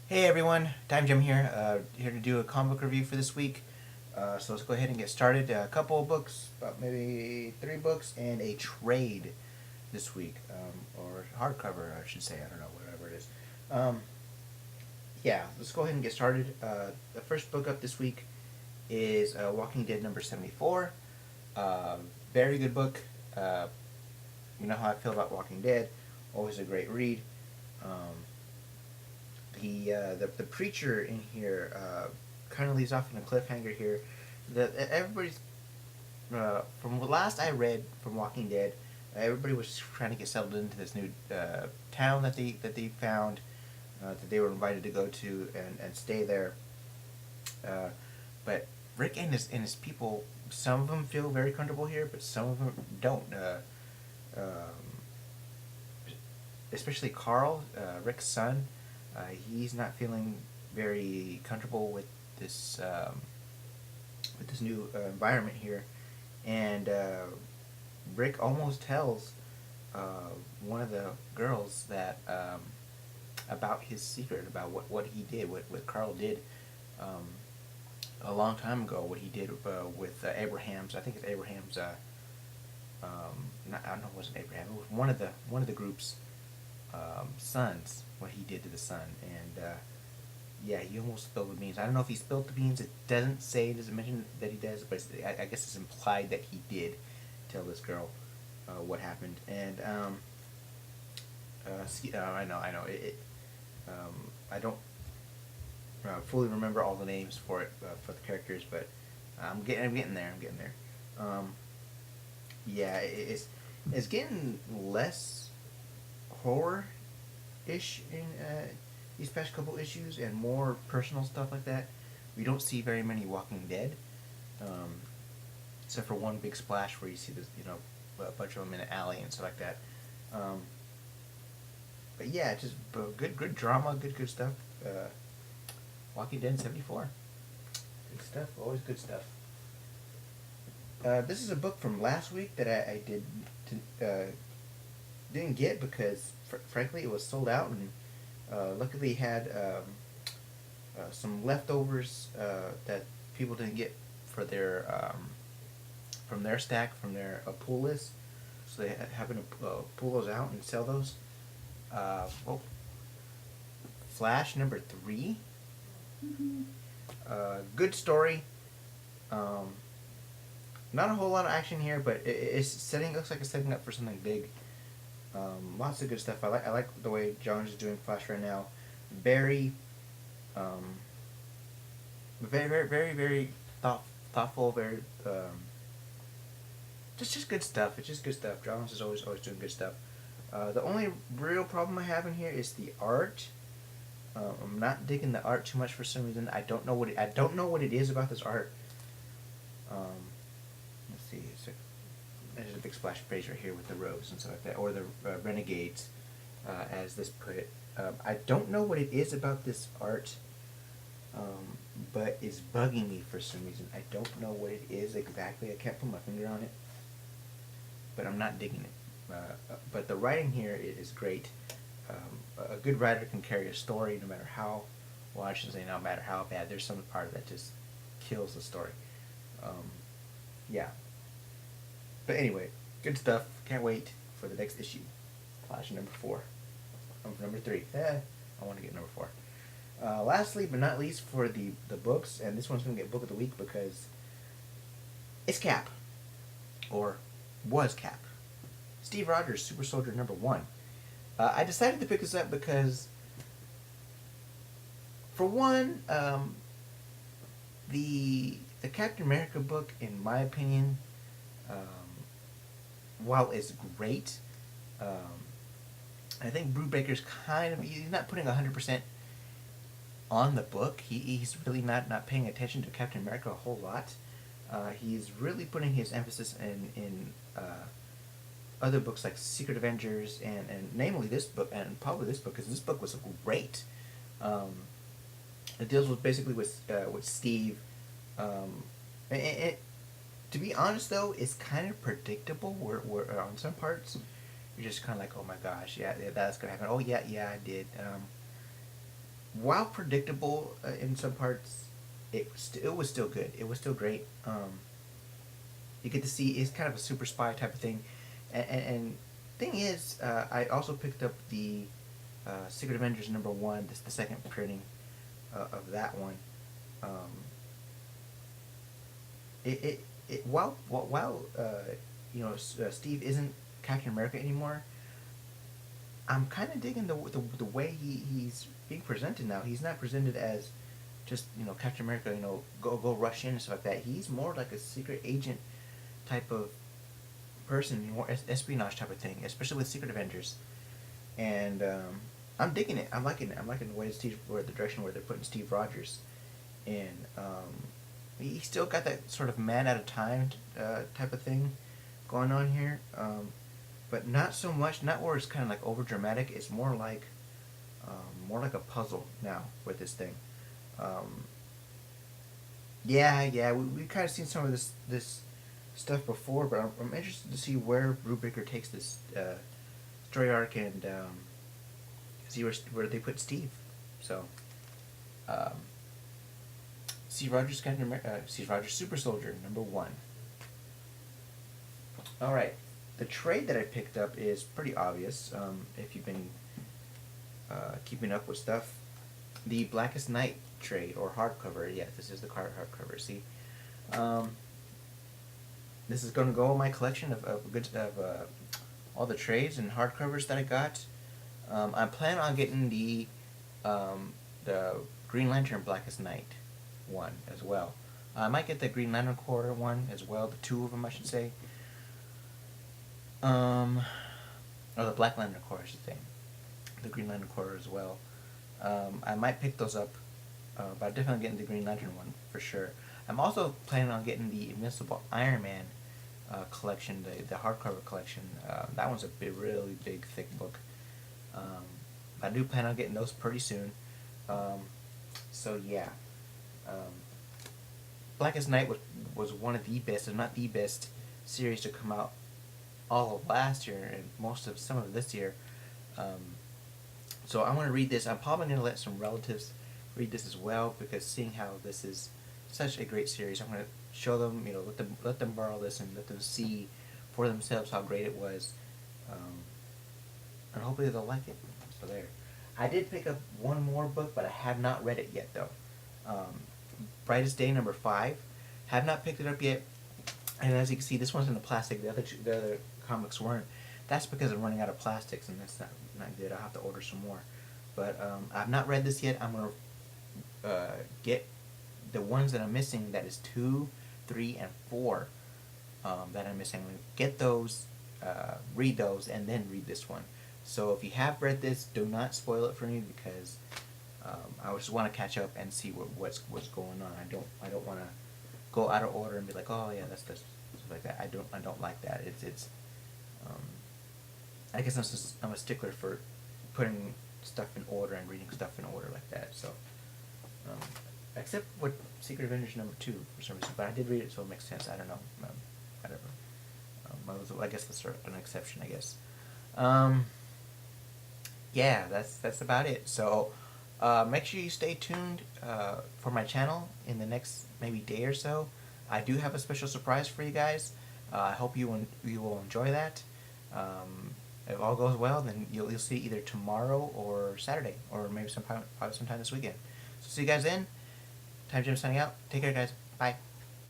Hey everyone, Time Jim here, here to do a comic book review for this week. So let's go ahead and get started. A couple of books, about maybe 3 books, and a trade this week, or hardcover, I should say. I don't know, whatever it is. Um, yeah, let's go ahead and get started. The first book up this week is Walking Dead number 74. Very good book. You know how I feel about Walking Dead. Always a great read. Um, the preacher in here kind of leaves off in a cliffhanger here. That everybody's from the last I read from Walking Dead, everybody was trying to get settled into this new town that they found, that they were invited to go to and stay there. Uh, but Rick and his people, some of them feel very comfortable here, but some of them don't. Um, Especially Carl, Rick's son, he's not feeling very comfortable with this new environment here, and Rick almost tells one of the girls that about his secret, about what he did, what Carl did um, a long time ago, what he did with Abraham's. I think it's Abraham's. I don't know, it wasn't Abraham. It was one of the group's sons. What he did to the son, and yeah, he almost spilled the beans. I don't know if he spilled the beans. It doesn't say. It doesn't mention that he does, but I guess it's implied that he did tell this girl what happened. And I know. I don't fully remember all the names for it for the characters, but I'm getting there. I'm getting there. Um, yeah, it's getting less horror ish in these past couple issues, and more personal stuff like that. We don't see very many Walking Dead, um, except for one big splash where you see this, a bunch of them in an alley and stuff like that. Um, but yeah, just good drama, good stuff. Walking Dead 74, good stuff. Always good stuff. This is a book from last week that didn't get because, frankly, it was sold out, and luckily had some leftovers that people didn't get for their from their stack, from their pool list. So they happened to pull those out and sell those. Well, Flash number 3. Good story. Um, Not a whole lot of action here, but it's setting. Looks like it's setting up for something big. Lots of good stuff. I like the way Jones is doing Flash right now. Very, um, very thoughtful. Very just good stuff. It's just good stuff. Jones is always doing good stuff. The only real problem I have in here is the art. I'm not digging the art too much for some reason. I don't know what it is about this art. Um, let's see. There's a big splash page right here with the rose and stuff like that, or the renegades, as this put it. I don't know what it is about this art, but it's bugging me for some reason. I don't know what it is exactly. I can't put my finger on it, but I'm not digging it. But the writing here is great. A good writer can carry a story no matter how, well, I shouldn't say no matter how bad. There's some part that just kills the story. Um, yeah. But anyway, good stuff. Can't wait for the next issue. Flash number 4. I'm for number 3. I want to get number 4. Lastly, but not least, for the books, and this one's going to get Book of the Week because it's Cap. Or was Cap. Steve Rogers, Super Soldier number 1. I decided to pick this up because, for one, the Captain America book, in my opinion, while it's great, um, I think Brubaker's he's not putting 100% on the book. He's really not paying attention to Captain America a whole lot. He's really putting his emphasis in other books like Secret Avengers, and namely this book, and probably this book, because this book was great. Um, it deals with basically with Steve. And to be honest, though, it's kind of predictable. Where on some parts, you're just kind of like, oh my gosh, yeah, that's gonna happen. Oh yeah, I did. while predictable in some parts, it was still good. It was still great. You get to see it's kind of a super spy type of thing, and thing is, I also picked up the Secret Avengers #1. This the second printing of that one. Um, while you know Steve isn't Captain America anymore, I'm kind of digging the way he's being presented now. He's not presented as just Captain America, go rush in and stuff like that. He's more like a secret agent type of person, more espionage type of thing, especially with Secret Avengers. And I'm digging it. I'm liking it. I'm liking the way the direction where they're putting Steve Rogers in. He still got that sort of man at a time type of thing going on here, but not so much. Not where it's kind of like over dramatic. It's more like a puzzle now with this thing. Um, yeah, we kind of seen some of this stuff before, but I'm interested to see where Brubaker takes this story arc and see where they put Steve. So, um, Steve Rogers, Steve Rogers Super Soldier #1. All right, the trade that I picked up is pretty obvious. If you've been keeping up with stuff, the Blackest Night trade or hardcover. Yeah, this is the hardcover. See, um, this is going to go in my collection of all the trades and hardcovers that I got. I plan on getting the Green Lantern Blackest Night one as well. I might get the Green Lantern Corps one as well. The two of them, I should say. Or the Black Lantern Corps, I should say. The Green Lantern Corps as well. I might pick those up, but I'm definitely getting the Green Lantern one for sure. I'm also planning on getting the Invincible Iron Man collection, the hardcover collection. That one's a really big, thick book. I do plan on getting those pretty soon. So yeah, um, Blackest Night was one of the best, if not the best, series to come out all of last year and some of this year. So I want to read this. I'm probably going to let some relatives read this as well, because seeing how this is such a great series, I'm going to show them, let them borrow this and let them see for themselves how great it was, and hopefully they'll like it. So there. I did pick up one more book, but I have not read it yet though. Brightest Day #5. Have not picked it up yet, and as you can see, this one's in the plastic. The other comics weren't. That's because I'm running out of plastics, and that's not good. I'll have to order some more. But I've not read this yet. I'm gonna get the ones that I'm missing. That is 2, 3, and 4 that I'm missing. I'm gonna get those, read those, and then read this one. So if you have read this, do not spoil it for me, because I just want to catch up and see what's going on. I don't want to go out of order and be like, oh yeah, that's stuff like that. I don't like that. It's I guess I'm a stickler for putting stuff in order and reading stuff in order like that. So, except with Secret Avengers #2 for some reason, but I did read it, so it makes sense. I don't know, whatever. I guess that's sort of an exception, I guess. Yeah, that's about it. So, make sure you stay tuned for my channel in the next maybe day or so. I do have a special surprise for you guys. I hope you will enjoy that. If all goes well, then you'll see it either tomorrow or Saturday, or maybe probably sometime this weekend. So see you guys then. Time Jim signing out. Take care, guys. Bye.